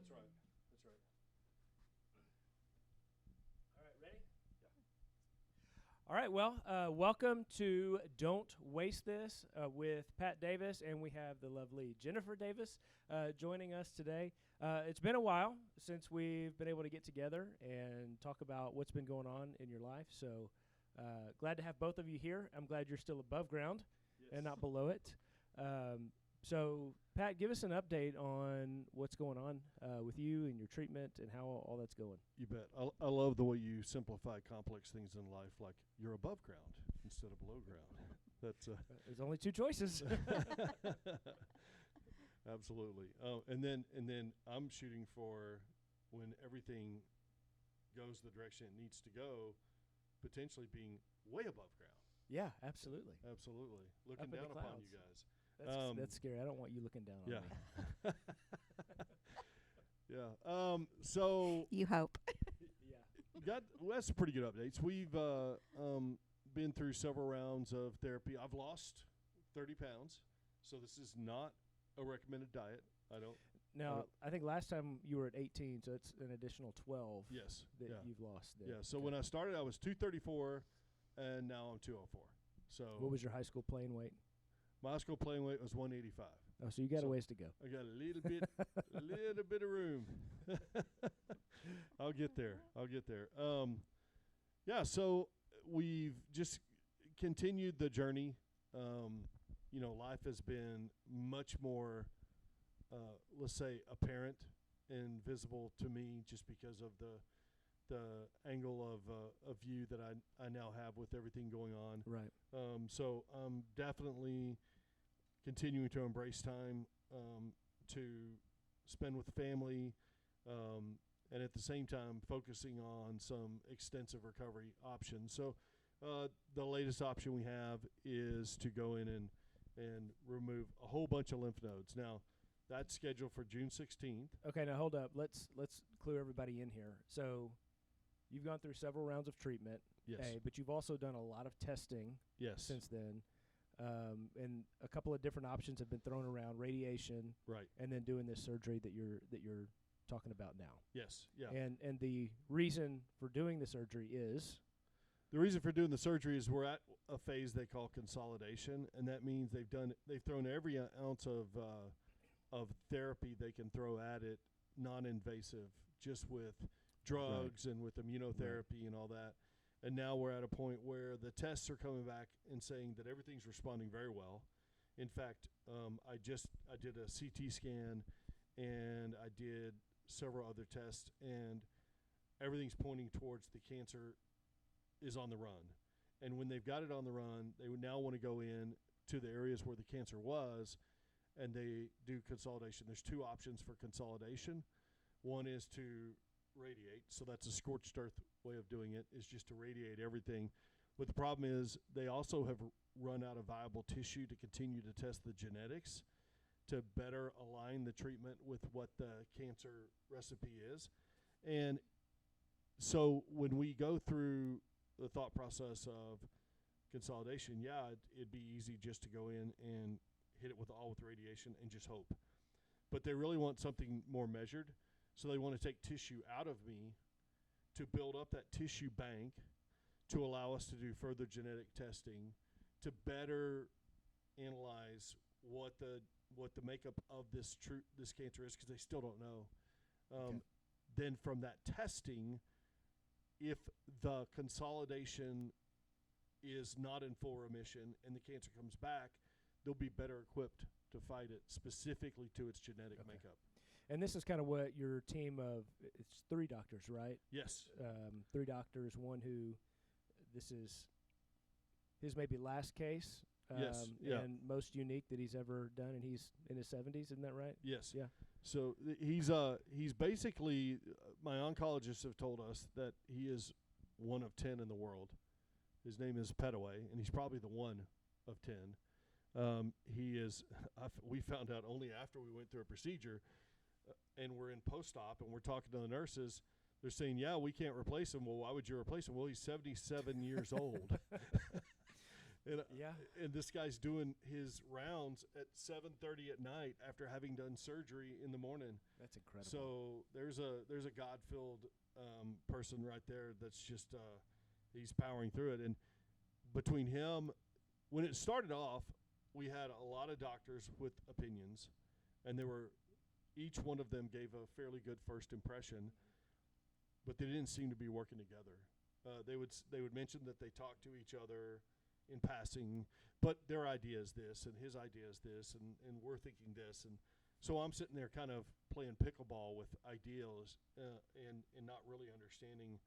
That's right. That's right. All right, ready? Yeah. All right, well, welcome to Don't Waste This with Pat Davis, and we have the lovely Jennifer Davis joining us today. It's been a while since we've been able to get together and talk about what's been going on in your life, so glad to have both of you here. I'm glad you're still above ground and not below it. So, Pat, give us an update on what's going on with you and your treatment and how all that's going. You bet. I love the way you simplify complex things in life, like you're above ground instead of below ground. That's There's only two choices. absolutely. And then I'm shooting for when everything goes the direction it needs to go, potentially being way above ground. Yeah, absolutely. Absolutely. Looking Up in the down upon you clouds. guys. That's scary. I don't want you looking down on me. Yeah. So You hope. Yeah. that's some pretty good updates. We've been through several rounds of therapy. I've lost 30 pounds, so this is not a recommended diet. Now, I think last time you were at 18, so it's an additional 12 Yes. that Yeah. you've lost there. Yeah. So when I started, I was 234, and now I'm 204. So What was your high school playing weight? my high school playing weight was 185. Oh, so you got a So- ways to go. I got a little bit of room. I'll get there. Yeah, so we've just continued the journey. Life has been much more, let's say, apparent and visible to me just because of the angle of view that I now have with everything going on. Right. So I'm definitely continuing to embrace time to spend with family, and at the same time focusing on some extensive recovery options. So the latest option we have is to go in and remove a whole bunch of lymph nodes. Now, that's scheduled for June 16th. Okay, now hold up. Let's clue everybody in here. So you've gone through several rounds of treatment. Yes. But you've also done a lot of testing Yes. since then. And a couple of different options have been thrown around: radiation, Right. and then doing this surgery that you're talking about now. Yes. Yeah. And the reason for doing the surgery is The reason for doing the surgery is we're at a phase they call consolidation, and that means they've thrown every ounce of therapy they can throw at it, non-invasive, just with drugs and with immunotherapy and all that. And now we're at a point where the tests are coming back and saying that everything's responding very well. In fact, I did a CT scan and I did several other tests, and everything's pointing towards the cancer is on the run. And when they've got it on the run, they would now want to go in to the areas where the cancer was, and they do consolidation. There's two options for consolidation. One is to radiate, so that's a scorched earth way of doing it, is just to radiate everything. But the problem is they also have run out of viable tissue to continue to test the genetics to better align the treatment with what the cancer recipe is. And so when we go through the thought process of consolidation, it'd be easy just to go in and hit it with radiation and just hope. But they really want something more measured. So they want to take tissue out of me to build up that tissue bank to allow us to do further genetic testing to better analyze what the makeup of this cancer is, because they still don't know. Okay. Then from that testing, if the consolidation is not in full remission and the cancer comes back, they'll be better equipped to fight it specifically to its genetic makeup. and this is kind of what your team of it's 3 doctors, right? Yes. 3 doctors, one who this is his maybe last case. Yes, yeah. And most unique that he's ever done, and he's in his 70s, isn't that right? Yes. Yeah. So he's basically, my oncologists have told us that he is one of 10 in the world. His name is Petaway, and he's probably the one of 10. He is. We found out only after we went through a procedure, and we're in post-op, and we're talking to the nurses. They're saying, "Yeah, we can't replace him." Well, why would you replace him? Well, he's 77 years old. And Yeah. and this guy's doing his rounds at 7:30 at night after having done surgery in the morning. That's incredible. So there's a God-filled person right there that's just he's powering through it. And between him, when it started off, we had a lot of doctors with opinions, and each one of them gave a fairly good first impression, but they didn't seem to be working together. They would mention that they talked to each other in passing, but their idea is this, and his idea is this, and we're thinking this, and so I'm sitting there kind of playing pickleball with ideals and not really understanding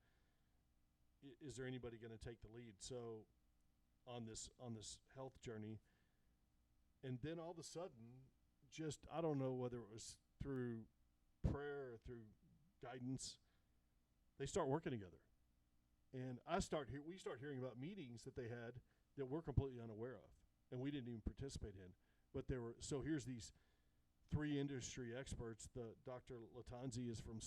is there anybody going to take the lead. So on this health journey, and then all of a sudden, just I don't know whether it was through prayer or through guidance, they start working together, and we start hearing about meetings that they had that we're completely unaware of, and we didn't even participate in. But here's these 3 industry experts. The Dr. Latanzi is from,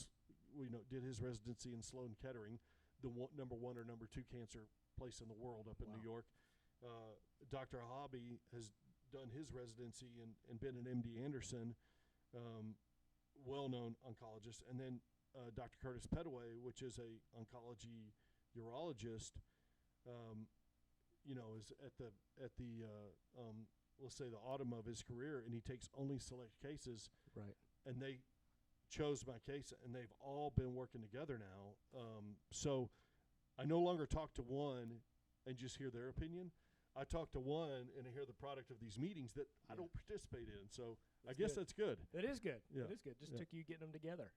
did his residency in Sloan Kettering, the number 1 or number 2 cancer place in the world up in New York. Dr. Hobby has done his residency and been an MD Anderson, well-known oncologist. And then Dr. Curtis Petaway, which is a oncology urologist, is at the let's say the autumn of his career, and he takes only select cases. Right. And they chose my case, and they've all been working together now. So I no longer talk to one and just hear their opinion. I talk to one and I hear the product of these meetings that I don't participate in. So I guess that's good. That is good. Yeah. That is good. Just took you getting them together,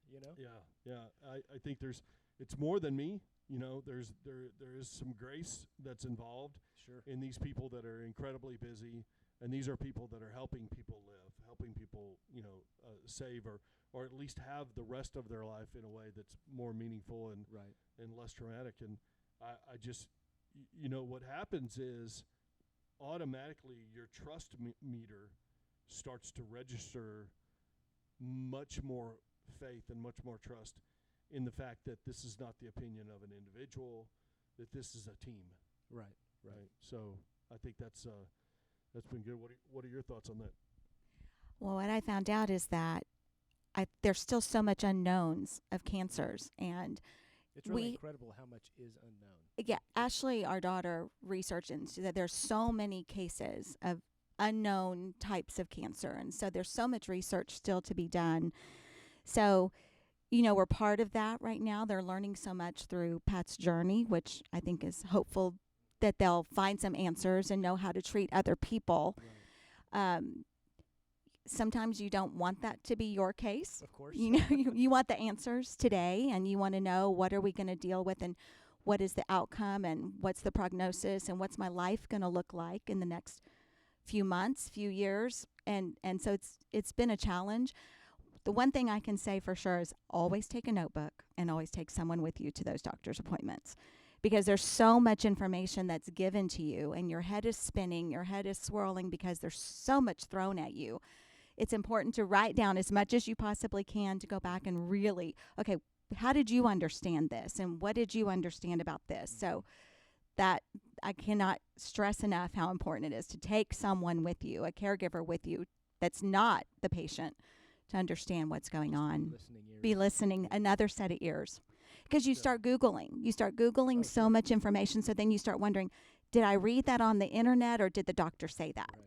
Yeah. I think it's more than me. There is some grace that's involved in these people that are incredibly busy, and these are people that are helping people live, helping people, save or at least have the rest of their life in a way that's more meaningful and less traumatic. And I just, what happens is automatically your trust meter starts to register much more faith and much more trust in the fact that this is not the opinion of an individual, that this is a team. Right. So I think that's been good. What are your thoughts on that? Well, what I found out is that there's still so much unknowns of cancers, and it's really incredible how much is unknown. Yeah, Ashley, our daughter, researched into that there's so many cases of unknown types of cancer, and so there's so much research still to be done. So, we're part of that right now. They're learning so much through Pat's journey, which I think is hopeful that they'll find some answers and know how to treat other people. Right. Sometimes you don't want that to be your case. Of course. You want the answers today, and you want to know what are we going to deal with and what is the outcome and what's the prognosis and what's my life going to look like in the next few months, few years. And so it's been a challenge. The one thing I can say for sure is always take a notebook and always take someone with you to those doctor's appointments, because there's so much information that's given to you and your head is spinning, your head is swirling because there's so much thrown at you. It's important to write down as much as you possibly can to go back and really, okay, how did you understand this? And what did you understand about this? So that I cannot stress enough how important it is to take someone with you, a caregiver with you that's not the patient, to understand what's going on. Be listening, another set of ears. Because you start Googling so much information, so then you start wondering, did I read that on the internet or did the doctor say that? Right.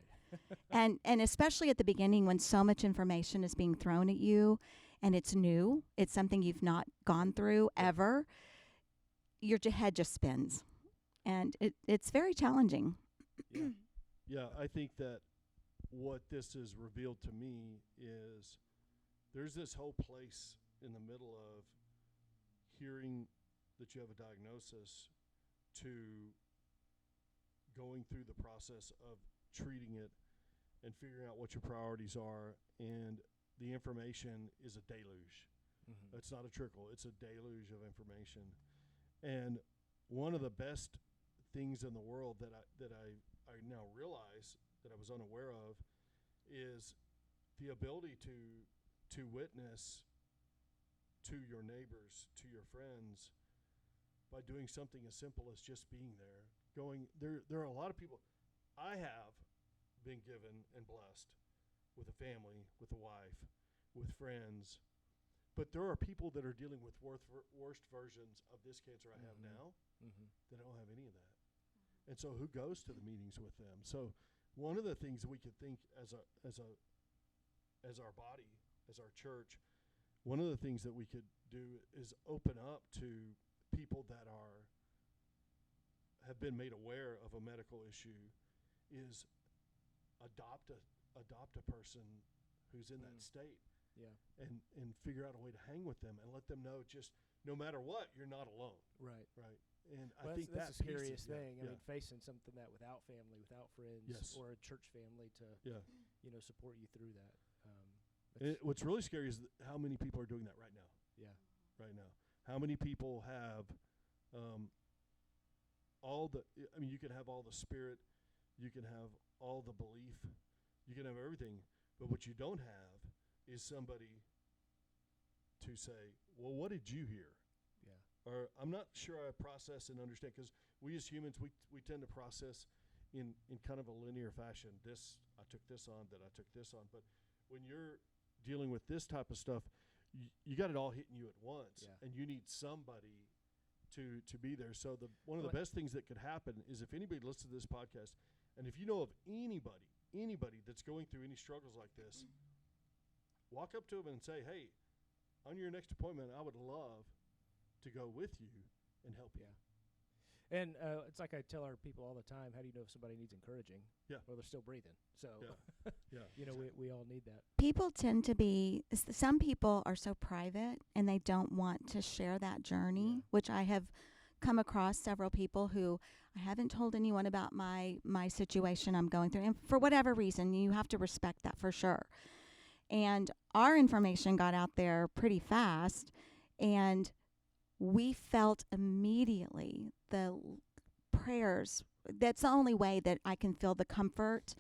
and especially at the beginning when so much information is being thrown at you and it's new, it's something you've not gone through ever, your head just spins. And it's very challenging. Yeah, I think that what this has revealed to me is there's this whole place in the middle of hearing that you have a diagnosis to going through the process of treating it and figuring out what your priorities are, and the information is a deluge. Mm-hmm. It's not a trickle, it's a deluge of information. And one of the best things in the world that I now realize that I was unaware of is the ability to witness to your neighbors, to your friends, by doing something as simple as just being there. There are a lot of people. I have been given and blessed with a family, with a wife, with friends. But there are people that are dealing with worst versions of this cancer I have now that don't have any of that. And so who goes to the meetings with them? So one of the things that we could think as our body, as our church, one of the things that we could do is open up to people that have been made aware of a medical issue, is adopt a person who's in that state. Yeah. And figure out a way to hang with them and let them know, just no matter what, you're not alone. Right. Right. And Well, I think that's the scariest piece thing. I mean, facing something that without family, without friends, Yes. or a church family to support you through that. What's really scary is how many people are doing that right now. Yeah. Right now, how many people have all the? I mean, you can have all the spirit, you can have all the belief, you can have everything, but what you don't have is somebody to say, well, what did you hear? Yeah. Or I'm not sure I process and understand, because we as humans, we tend to process in kind of a linear fashion. I took this on, then I took this on. But when you're dealing with this type of stuff, you got it all hitting you at once, and you need somebody to be there. So one of the best things that could happen is if anybody listens to this podcast, and if you know of anybody that's going through any struggles like this, walk up to them and say, hey, on your next appointment, I would love to go with you and help you. Yeah. And it's like I tell our people all the time, how do you know if somebody needs encouraging? Yeah. Well, they're still breathing. So, Exactly. we all need that. People tend to be, some people are so private and they don't want to share that journey, which I have come across several people who I haven't told anyone about my situation I'm going through. And for whatever reason, you have to respect that for sure. And our information got out there pretty fast, and we felt immediately the prayers. That's the only way that I can feel the comfort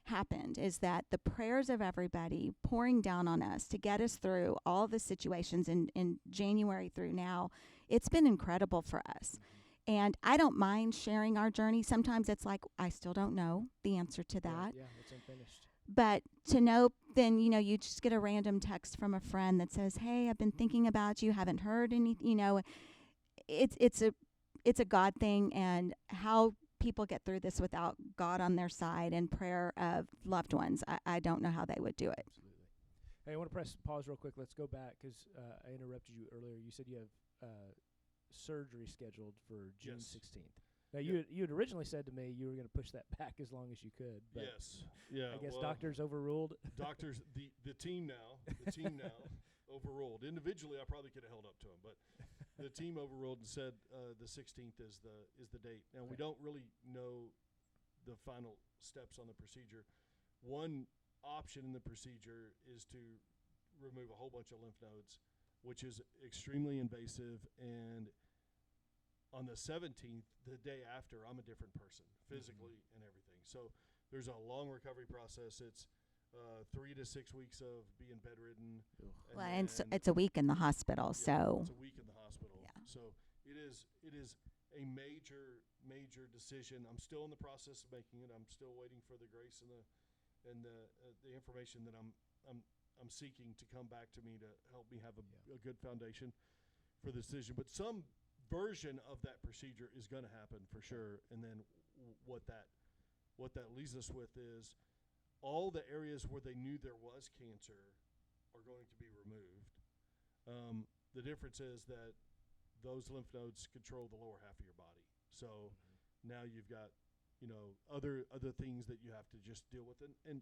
happened, is that the prayers of everybody pouring down on us to get us through all the situations in January through now. It's been incredible for us. And I don't mind sharing our journey. Sometimes it's like, I still don't know the answer to that. Yeah, it's unfinished. But to know, then, you just get a random text from a friend that says, hey, I've been thinking about you, haven't heard any, it's a God thing, and how people get through this without God on their side and prayer of loved ones. I don't know how they would do it. Absolutely. Hey, I want to press pause real quick. Let's go back because I interrupted you earlier. You said you have surgery scheduled for June 16th. Now, you had originally said to me you were going to push that back as long as you could. But I guess doctors overruled. Doctors, the team now overruled. Individually, I probably could have held up to them, but the team overruled and said the 16th is the date. Now, we don't really know the final steps on the procedure. One option in the procedure is to remove a whole bunch of lymph nodes, which is extremely invasive, and on the 17th, the day after, I'm a different person, physically and everything. So there's a long recovery process. It's 3 to 6 weeks of being bedridden. And it's a week in the hospital. So it's a week in the hospital. Yeah. So it is a major decision. I'm still in the process of making it. I'm still waiting for the grace and the information that I'm seeking to come back to me to help me have a good foundation for the decision. But some version of that procedure is going to happen for sure. And then what that leaves us with is all the areas where they knew there was cancer are going to be removed. The difference is that those lymph nodes control the lower half of your body. So now you've got, other things that you have to just deal with. And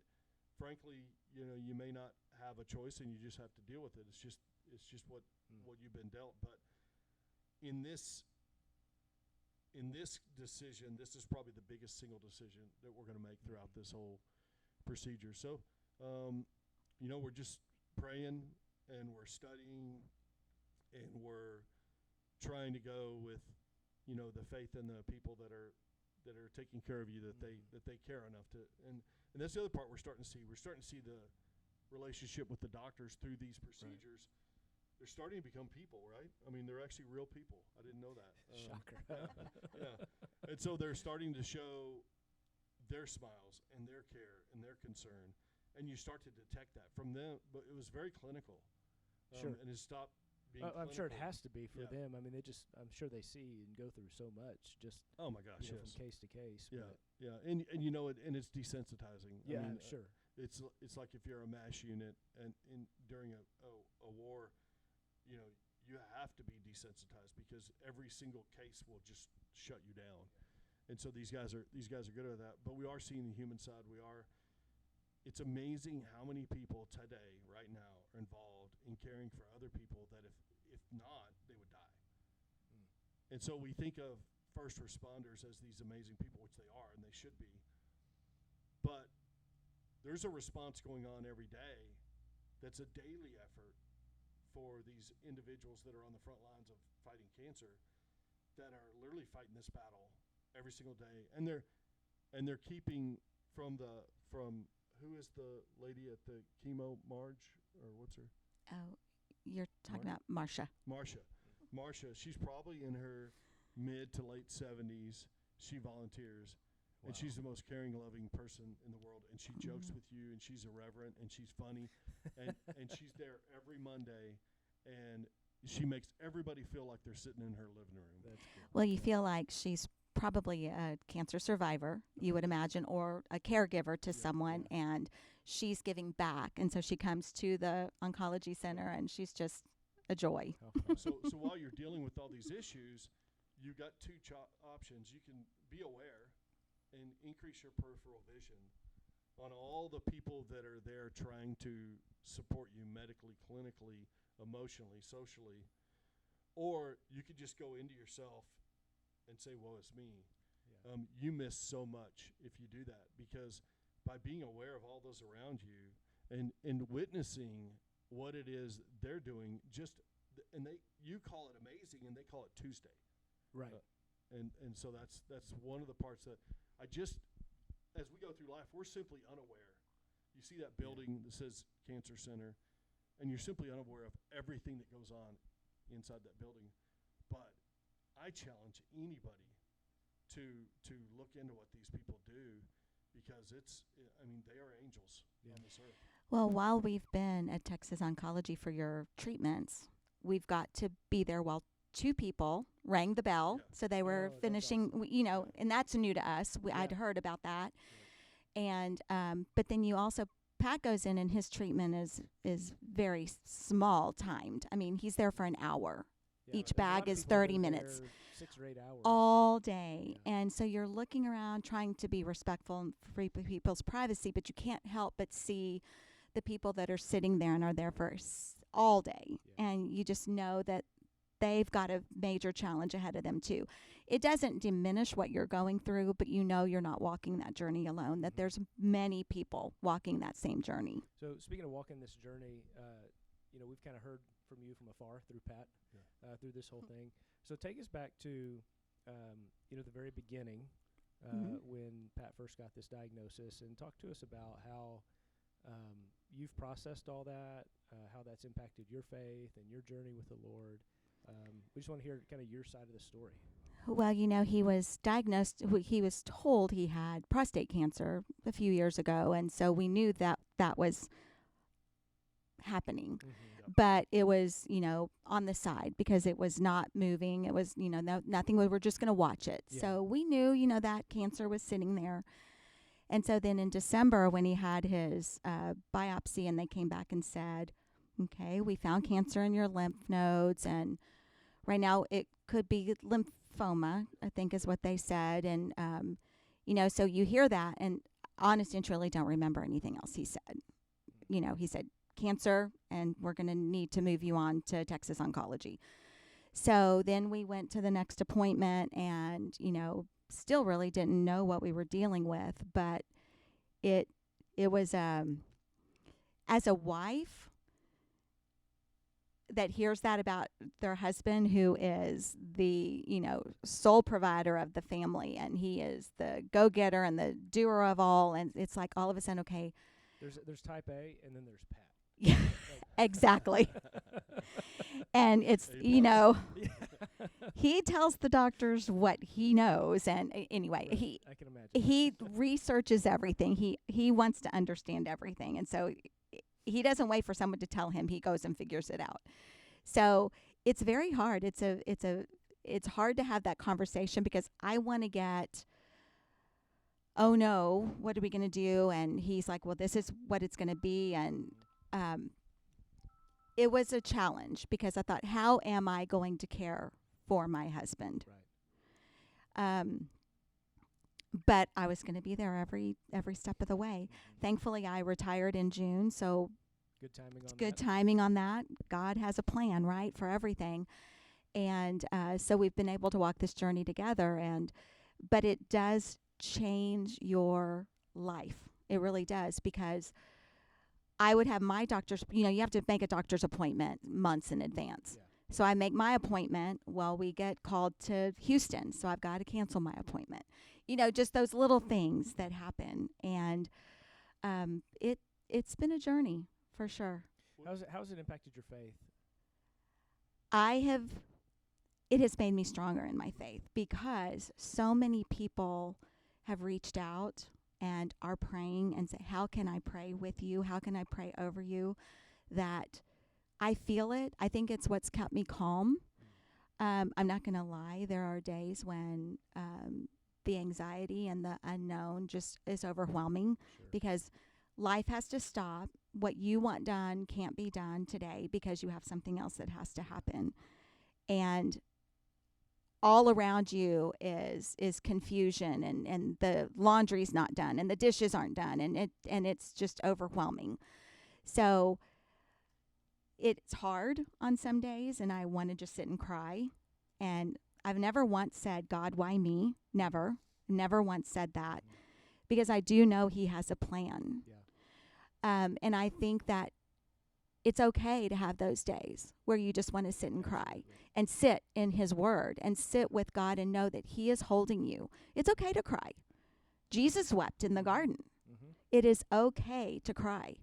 frankly, you may not have a choice, and you just have to deal with it. It's just what you've been dealt. But in this decision, this is probably the biggest single decision that we're going to make throughout this whole procedure. So, we're just praying, and we're studying, and we're trying to go with, the faith in the people that are taking care of you, that they care enough to, and that's the other part we're starting to see. We're starting to see the relationship with the doctors through these procedures. Right. They're starting to become people, right? I mean, they're actually real people. I didn't know that. Shocker. Yeah. And so they're starting to show their smiles and their care and their concern, and you start to detect that from them. But it was very clinical, Sure. and it stopped being. I'm sure it clinical. has to be for Yeah. them. I mean, I'm sure they see and go through so much just Oh my gosh, from yes, case to case. yeah, but yeah, and you know it, and it's desensitizing. yeah, I mean, sure. it's like if you're a MASH unit and during a war, you know, you have to be desensitized because every single case will just shut you down. And so these guys are good at that. But we are seeing the human side. It's amazing how many people today, right now, are involved in caring for other people that if not, they would die. And so we think of first responders as these amazing people, which they are, and they should be. But there's a response going on every day that's a daily effort for these individuals that are on the front lines of fighting cancer, that are literally fighting this battle every single day, and they're keeping from who is the lady at the chemo, Marge, or what's her? Oh, you're talking about Marcia. Marcia, she's probably in her mid to late 70s. She volunteers, Wow. and she's the most caring, loving person in the world. And she jokes with you, and she's irreverent, and she's funny, and she's there every Monday, and she makes everybody feel like they're sitting in her living room. That's cool. Well, you feel like she's probably a cancer survivor, you would imagine, or a caregiver to someone, and she's giving back. And so she comes to the oncology center, and she's just a joy. How fun. So while you're dealing with all these issues, you've got two options. You can be aware and increase your peripheral vision on all the people that are there trying to support you medically, clinically, emotionally, socially, or you could just go into yourself and say, woe is me. Yeah. You miss so much if you do that, because by being aware of all those around you and witnessing what it is they're doing, you call it amazing and they call it Tuesday. Right. And so that's one of the parts that as we go through life, we're simply unaware. You see that building that says Cancer Center, and you're simply unaware of everything that goes on inside that building. But I challenge anybody to look into what these people do, because they are angels on this earth. Well, while we've been at Texas Oncology for your treatments, we've got to be there while two people rang the bell. Yeah. So they were Oh, that's finishing, awesome. and that's new to us. I'd Yeah. heard about that. And but then you also, Pat goes in, and his treatment is very small timed. I mean, he's there for an hour. Yeah, Each and a lot bag of is people 30 live minutes. there 6 or 8 hours. All day. Yeah. And so you're looking around trying to be respectful and free people's privacy, but you can't help but see the people that are sitting there and are there for all day. Yeah. And you just know that they've got a major challenge ahead of them too. It doesn't diminish what you're going through, but you know you're not walking that journey alone, that Mhm. there's many people walking that same journey. So speaking of walking this journey, we've kind of heard from you from afar through Pat, through this whole thing. So take us back to, the very beginning, Mhm. when Pat first got this diagnosis, and talk to us about how you've processed all that, how that's impacted your faith and your journey with the Lord. We just want to hear kind of your side of the story. Well, he was diagnosed, he was told he had prostate cancer a few years ago, and so we knew that that was happening. But it was, on the side, because it was not moving. It was, nothing. We were just going to watch it. Yeah. So we knew, that cancer was sitting there. And so then in December, when he had his biopsy, and they came back and said, okay, we found cancer in your lymph nodes, and right now it could be lymphoma, I think is what they said. And, so you hear that, and honestly and truly don't remember anything else he said. He said, cancer, and we're going to need to move you on to Texas Oncology. So then we went to the next appointment, and, still really didn't know what we were dealing with, but it was, as a wife that hears that about their husband, who is the, sole provider of the family, and he is the go-getter and the doer of all, and it's like all of a sudden, okay. There's type A, and then there's Pat. Yeah, exactly. And it's, A+. he tells the doctors what he knows, and anyway, Right. he I can imagine. he researches everything. He wants to understand everything, and so he doesn't wait for someone to tell him. He goes and figures it out. So it's very hard. It's hard to have that conversation because I want to get, oh no, what are we going to do? And he's like, well, this is what it's going to be. And it was a challenge because I thought, how am I going to care for my husband? Right. But I was going to be there every step of the way. Thankfully, I retired in June, so Good timing on good that. timing on that. God has a plan, right, for everything. And so we've been able to walk this journey together. But it does change your life. It really does, because I would have my doctor's, you have to make a doctor's appointment months in advance. Yeah. So I make my appointment. Well, we get called to Houston, so I've got to cancel my appointment. Just those little things that happen. And it's been a journey for sure. How's it impacted your faith? It has made me stronger in my faith because so many people have reached out and are praying and say, how can I pray with you? How can I pray over you? That I feel it. I think it's what's kept me calm. I'm not going to lie. There are days when the anxiety and the unknown just is overwhelming Sure. because life has to stop. What you want done can't be done today because you have something else that has to happen. And all around you is confusion, and the laundry's not done and the dishes aren't done, and it's just overwhelming. So it's hard on some days, and I want to just sit and cry. And I've never once said, God, why me? Never once said that, because I do know he has a plan. Yeah. And I think that it's okay to have those days where you just want to sit and cry Absolutely. and sit in his word and sit with God and know that he is holding you. It's okay to cry. Jesus wept in the garden. Mm-hmm. It is okay to cry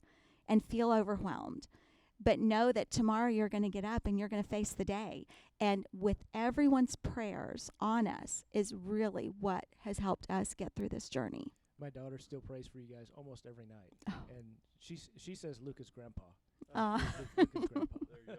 and feel overwhelmed. But know that tomorrow you're going to get up and you're going to face the day. And with everyone's prayers on us is really what has helped us get through this journey. My daughter still prays for you guys almost every night, Oh. and she says Luca's grandpa. There Luca's grandpa. you go.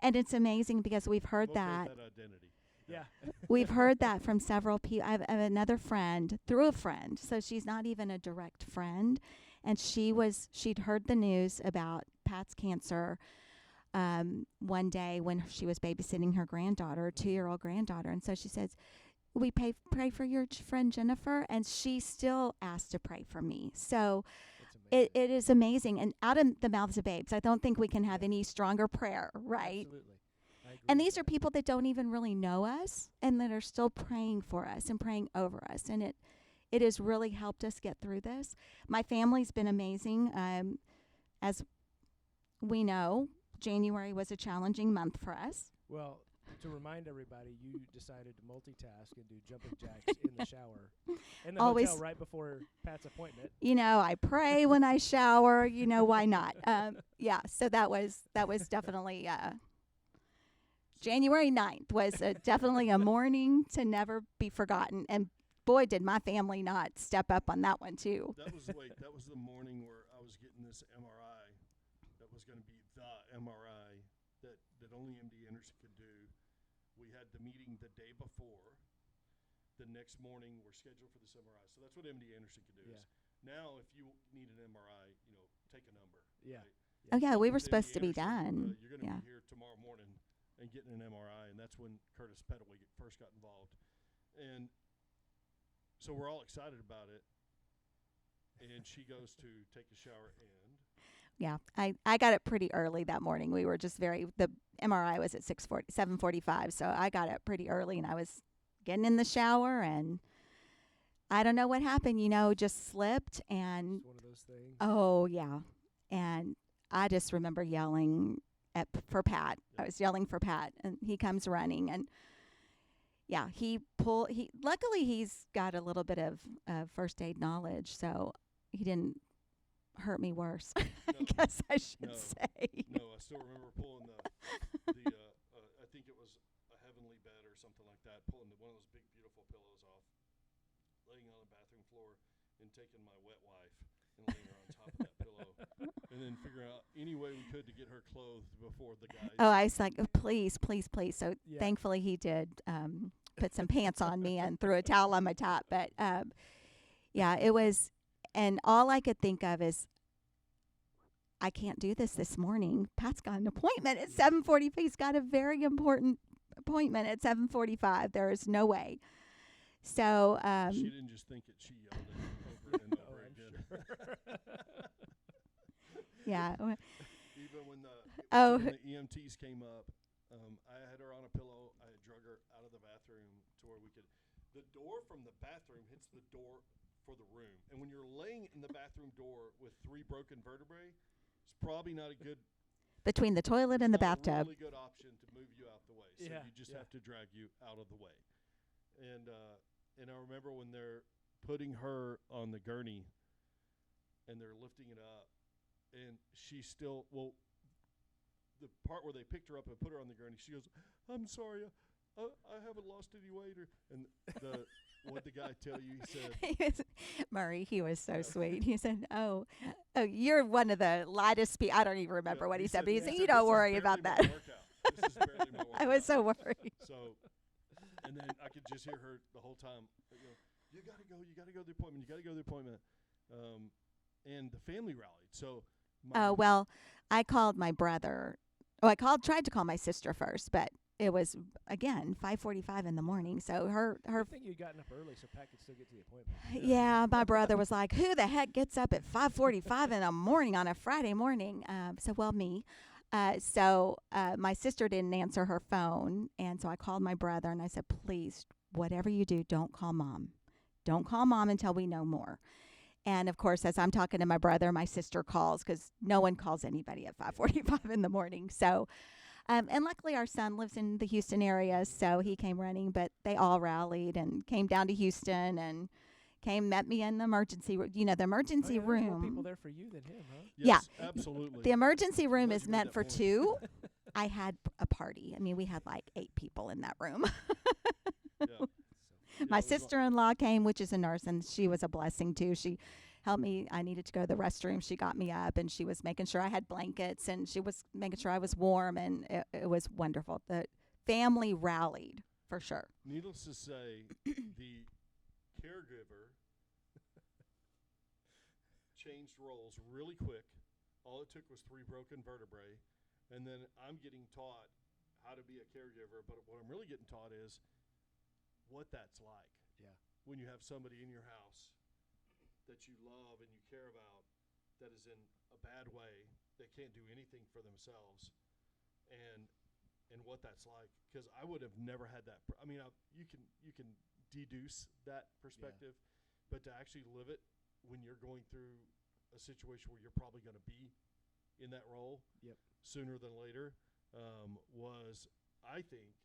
And it's amazing because we've heard We'll go that. with that identity. Yeah. We've heard that from several people. I have another friend through a friend, so she's not even a direct friend, and she'd heard the news about Pat's cancer one day when she was babysitting her granddaughter, 2-year-old granddaughter, and so she says, "We pray for your friend Jennifer," and she still asked to pray for me. So It's amazing. it is amazing, and out of the mouths of babes, I don't think we can have any stronger prayer, right? Absolutely. I agree And with these are that. people that don't even really know us and that are still praying for us and praying over us. And it has really helped us get through this. My family's been amazing. As we know, January was a challenging month for us. Well, to remind everybody, you decided to multitask and do jumping jacks in the shower in the Always- hotel right before Pat's appointment. I pray when I shower. Why not? So that was definitely January 9th was definitely a morning to never be forgotten. And boy, did my family not step up on that one too. That was the morning where I was getting this MRI that was going to be the MRI that only MD Anderson could do. We had the meeting the day before. The next morning we're scheduled for this MRI. So that's what MD Anderson could do. Yeah. Is now if you need an MRI, take a number. Yeah. Right? Oh yeah, we were With supposed MD to be Anderson, done. you're going to Yeah. be here tomorrow morning and getting an MRI, and that's when Curtis Pettaway first got involved. And so we're all excited about it. And she goes to take a shower and Yeah, I got it pretty early that morning. We were just the MRI was at 7:45, so I got it pretty early, and I was getting in the shower, and I don't know what happened, just slipped, and It's one of those things. oh yeah, and I just remember yelling for Pat. I was yelling for Pat, and he comes running, and yeah, luckily he's got a little bit of first aid knowledge, so he didn't hurt me worse. I No. guess I should No. say. no, I still remember pulling the I think it was a Heavenly bed or that, pulling one of those big beautiful pillows off, laying on the bathroom floor, and taking my wet wife and laying her on top of that pillow, and then figuring out any way we could to get her clothed before the guys. Oh, I was like, "Oh, please, please, please." So Yeah. thankfully he did put some pants on me and threw a towel on my top. But yeah, it was, and all I could think of is, I can't do this morning. Pat's got an appointment at 7:45. He's got a very important appointment at 7:45. There is no way. So She didn't just think it; she yelled it over and over I'm again. yeah. Even when Oh. when the EMTs came up, I had her on a pillow. I had drug her out of the bathroom to where we could. The door from the bathroom hits the door for the room, and when you're laying in the bathroom door with 3 broken vertebrae, it's probably not a good. Between the toilet and the not bathtub. A really good option to move you out the way. So Yeah, you just yeah. have to drag you out of the way. And I remember when they're putting her on the gurney, and they're lifting it up, and she's still the part where they picked her up and put her on the gurney, she goes, "I'm sorry, I haven't lost any weight." And what'd the guy tell you? He said, Murray, he was so Yeah. sweet. He said, "Oh, you're one of the lightest people." I don't even remember yeah, what he said, but he said, "This "You is don't worry barely about my that." workout. This is barely my I was workout." so worried. So, and then I could just hear her the whole time. You gotta go. You gotta go to the appointment. You gotta go to the appointment. And the family rallied. So. Oh, well, I called my brother. Oh, tried to call my sister first, but it was, again, 5:45 in the morning. So her I think you'd gotten up early so Pat could still get to the appointment. yeah, my brother was like, "Who the heck gets up at 5:45 in the morning on a Friday morning?" Me. So my sister didn't answer her phone, and so I called my brother and I said, "Please, whatever you do, don't call Mom. Don't call Mom until we know more." And of course, as I'm talking to my brother, my sister calls, because no one calls anybody at 5:45 in the morning. So, and luckily our son lives in the Houston area, so he came running. But they all rallied and came down to Houston and met me in the emergency room. You know, the emergency There's more people room. there for you than him, huh? Yes, absolutely. The emergency room Glad is you made meant that for point. 2. I had a party. I mean, we had like 8 people in that room. Yeah. Yeah, My it was like- sister-in-law came, which is a nurse, and she was a blessing too. She helped me. I needed to go to the restroom. She got me up, and she was making sure I had blankets, and she was making sure I was warm, and it was wonderful. The family rallied for sure. Needless to say, the caregiver changed roles really quick. All it took was 3 broken vertebrae, and then I'm getting taught how to be a caregiver. But what I'm really getting taught is what that's like. Yeah. When you have somebody in your house that you love and you care about that is in a bad way, that can't do anything for themselves, and what that's like. Because I would have never had that. I mean, you can deduce that perspective, but to actually live it when you're going through a situation where you're probably going to be in that role Yep. sooner than later was, I think,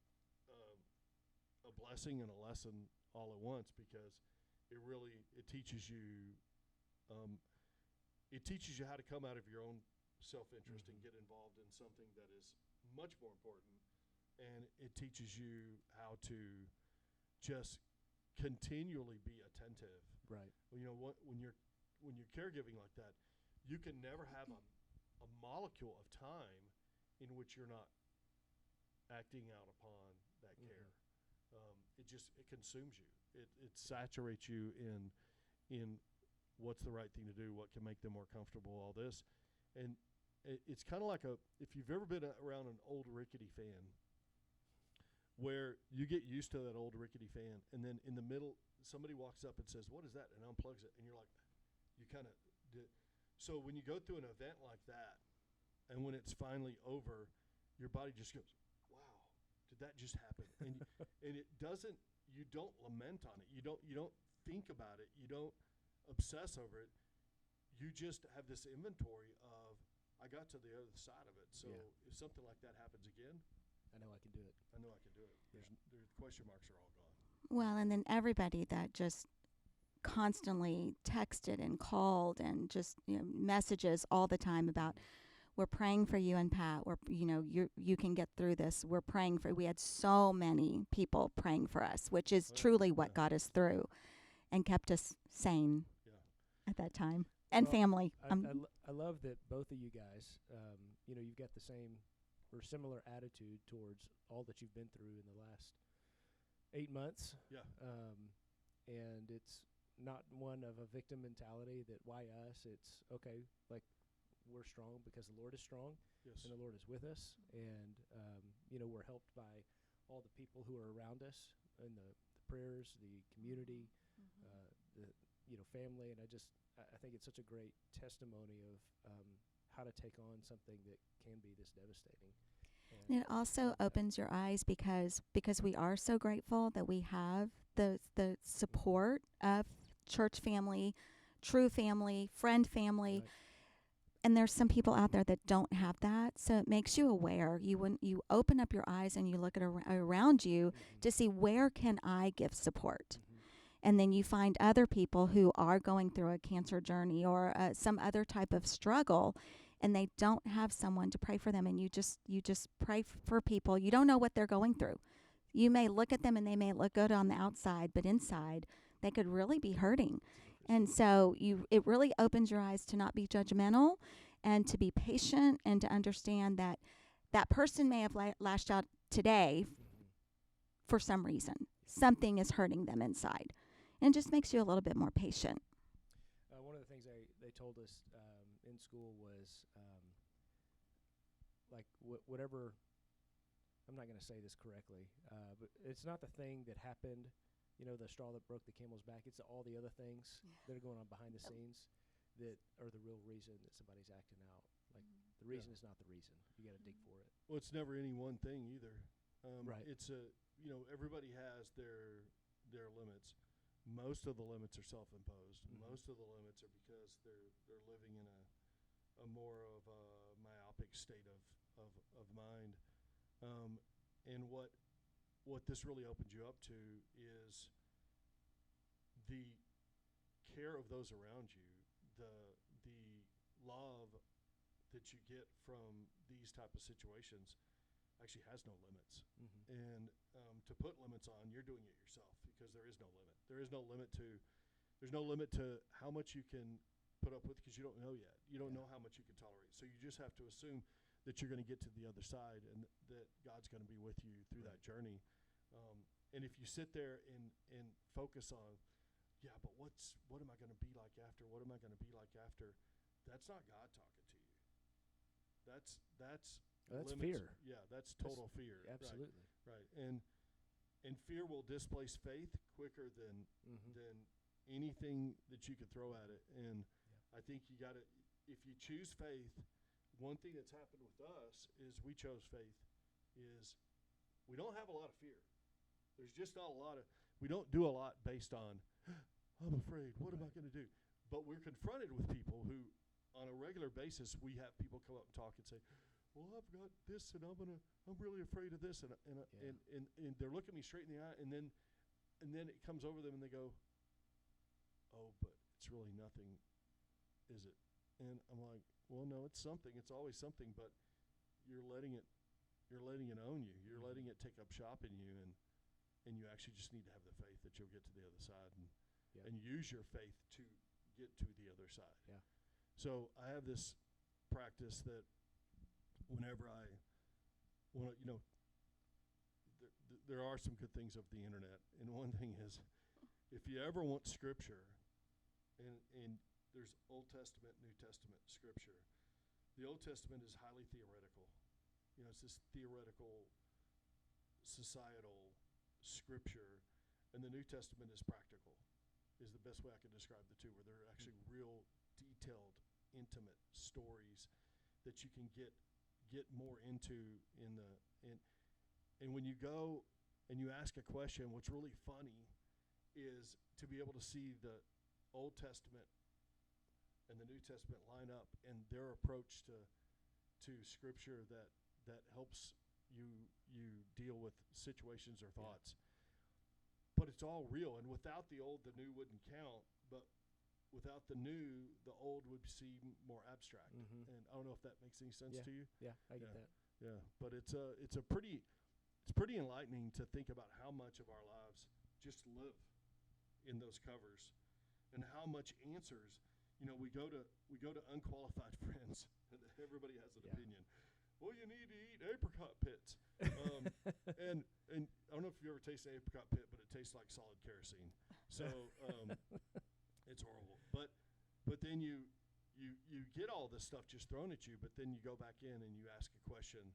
a blessing and a lesson all at once, because it teaches you how to come out of your own self-interest and get involved in something that is much more important, and it teaches you how to just continually be attentive. Right. You know, when you're caregiving like that, you can never have a molecule of time in which you're not acting out upon that care. It consumes you. It saturates you in what's the right thing to do, what can make them more comfortable, all this. And it's kind of like if you've ever been around an old rickety fan, where you get used to that old rickety fan, and then in the middle somebody walks up and says, "What is that?" and unplugs it, and you're like, you kind of so when you go through an event like that, and when it's finally over, your body just goes, "Wow, did that just happen?" And and you don't lament on it. You don't think about it. You don't obsess over it. You just have this inventory of, I got to the other side of it. So if something like that happens again, I know I can do it. I know I can do it. Yeah. The question marks are all gone. Well, and then everybody that just constantly texted and called and just messages all the time about We're praying for you and Pat. You can get through this. We're praying for. We had so many people praying for us, which is Well, truly what yeah. got us through, and kept us sane Yeah. at that time, and Well, family. I love that both of you guys, you've got the same or similar attitude towards all that you've been through in the last 8 months. Yeah. And it's not one of a victim mentality that why us. It's okay, like we're strong because the Lord is strong Yes. and the Lord is with us. And, we're helped by all the people who are around us and the prayers, the community, the family. And I think it's such a great testimony of how to take on something that can be this devastating. And it also opens your eyes because we are so grateful that we have the support of church family, true family, friend family. Right. And there's some people out there that don't have that, so it makes you aware. You open up your eyes and you look at around you to see where can I give support. And then you find other people who are going through a cancer journey or some other type of struggle, and they don't have someone to pray for them. And you just pray for people. You don't know what they're going through. You may look at them and they may look good on the outside, but inside they could really be hurting. And so it really opens your eyes to not be judgmental and to be patient and to understand that that person may have lashed out today for some reason. Something is hurting them inside. And it just makes you a little bit more patient. One of the things they told us in school was whatever. I'm not going to say this correctly, but it's not the thing that happened, the straw that broke the camel's back. It's all the other things that are going on behind the scenes that are the real reason that somebody's acting out. Like the reason is not the reason. You got to dig for it. Well, it's never any one thing either. Right. It's everybody has their limits. Most of the limits are self-imposed. Most of the limits are because they're living in a more of a myopic state of mind. And what this really opens you up to is the care of those around you, the love that you get from these type of situations actually has no limits. And to put limits on, you're doing it yourself because there is no limit. There's no limit to how much you can put up with because you don't know yet. You don't know how much you can tolerate. So you just have to assume that you're going to get to the other side and that God's going to be with you through that journey. And if you sit there and focus on, but what am I going to be like after? What am I going to be like after? That's not God talking to you. That's That's limits. fear. Yeah, that's total fear. Absolutely. Right. And fear will displace faith quicker than anything that you could throw at it. And I think you got to, if you choose faith, one thing that's happened with us is we chose faith. Is we don't have a lot of fear. There's just not a lot of. We don't do a lot based on. I'm afraid. What am I going to do? But we're confronted with people who, on a regular basis, we have people come up and talk and say, well, I've got this, and I'm really afraid of this, and they're looking me straight in the eye, and then it comes over them, and they go, oh, but it's really nothing, is it? And I'm like, well, no, it's something. It's always something, but you're letting it own you. You're letting it take up shop in you, and you actually just need to have the faith that you'll get to the other side, and use your faith to get to the other side. Yeah. So I have this practice that whenever I want to, there are some good things of the internet, and one thing is, if you ever want scripture, and there's Old Testament, New Testament scripture. The Old Testament is highly theoretical. It's this theoretical, societal scripture, and the New Testament is practical. Is the best way I can describe the two, where they're actually real, detailed, intimate stories that you can get more into and when you go and you ask a question, what's really funny is to be able to see the Old Testament and the New Testament line up and their approach to scripture that helps you deal with situations or thoughts. But it's all real, and without the old, the new wouldn't count. But without the new, the old would seem more abstract. Mm-hmm. And I don't know if that makes any sense Yeah. to you. Yeah, I get Yeah. that. Yeah, but it's pretty enlightening to think about how much of our lives just live in those covers, and how much answers. We go to unqualified friends, and everybody has an Yeah. opinion. Well, you need to eat apricot pits, and I don't know if you ever tasted an apricot pit, but it tastes like solid kerosene. So it's horrible. But then you get all this stuff just thrown at you, but then you go back in and you ask a question,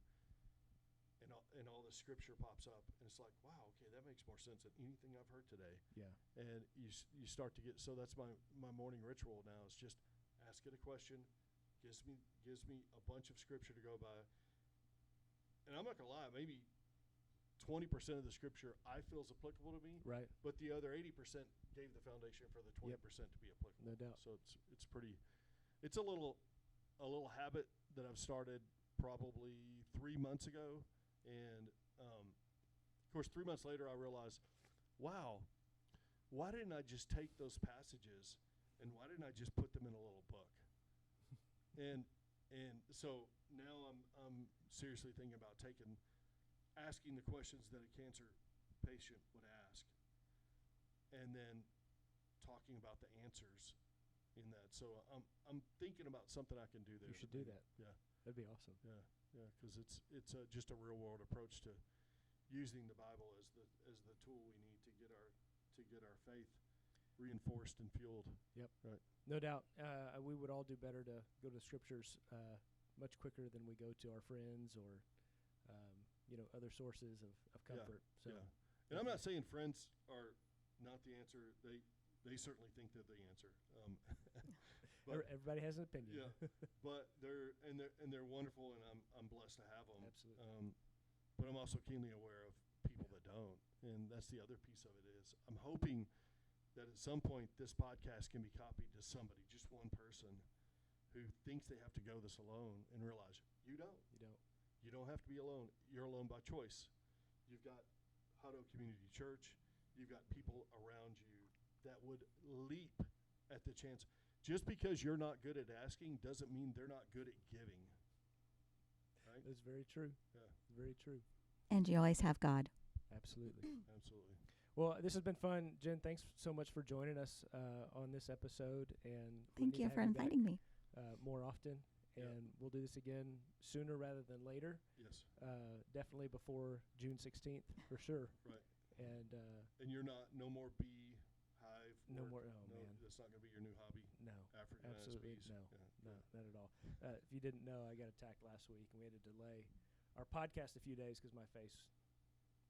and all the scripture pops up, and it's like, wow, okay, that makes more sense than anything I've heard today. Yeah. And you start to get, so that's my morning ritual now, is just ask it a question, gives me a bunch of scripture to go by, and I'm not gonna lie, maybe 20% of the scripture I feel is applicable to me, Right. but the other 80% gave the foundation for the 20% to be applicable. No doubt. So it's a little habit that I've started probably 3 months ago, and of course 3 months later I realized, wow, why didn't I just take those passages and why didn't I just put them in a little book? and so now I'm seriously thinking about asking the questions that a cancer patient would ask, and then talking about the answers in that. So I'm thinking about something I can do there. You should do that. Yeah, That'd be awesome. yeah, because it's just a real world approach to using the Bible as the tool we need to get our faith reinforced and fueled. Yep. Right. No doubt. We would all do better to go to the scriptures much quicker than we go to our friends or other sources of comfort. So Yeah. And I'm not saying friends are not the answer. They certainly think they're the answer. But everybody has an opinion. yeah, but they're wonderful, and I'm blessed to have them. Absolutely. But I'm also keenly aware of people that don't, and that's the other piece of it is I'm hoping that at some point this podcast can be copied to somebody, just one person, who thinks they have to go this alone and realize you don't. You don't. You don't have to be alone. You're alone by choice. You've got Hutto Community Church. You've got people around you that would leap at the chance. Just because you're not good at asking doesn't mean they're not good at giving. Right? That's very true. Yeah. Very true. And you always have God. Absolutely. Absolutely. Well, this has been fun. Jen, thanks so much for joining us on this episode. And we Thank need you to for have back, inviting me. more often. Yeah. And we'll do this again sooner rather than later. Yes. Definitely before June 16th, for sure. Right. And you're no more bee hive. No work. more. Oh, no, man. that's not going to be your new hobby. no. Africanized Absolutely bees. no. Yeah. No, not at all. If you didn't know, I got attacked last week, and we had to delay our podcast a few days because my face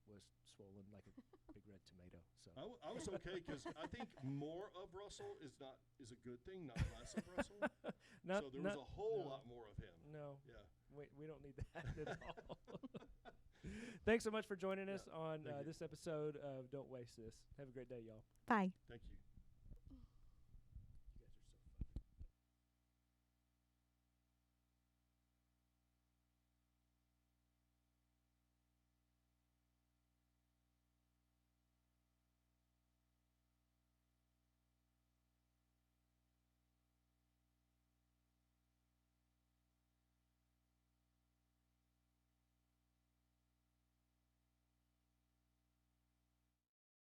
was swollen like a big red tomato. So I was okay because I think more of Russell is a good thing, not less of Russell. So there was a whole lot more of him. No, Yeah. we don't need that at all. Thanks so much for joining us on Thank you. this episode of Don't Waste This. Have a great day, y'all. Bye. Thank you.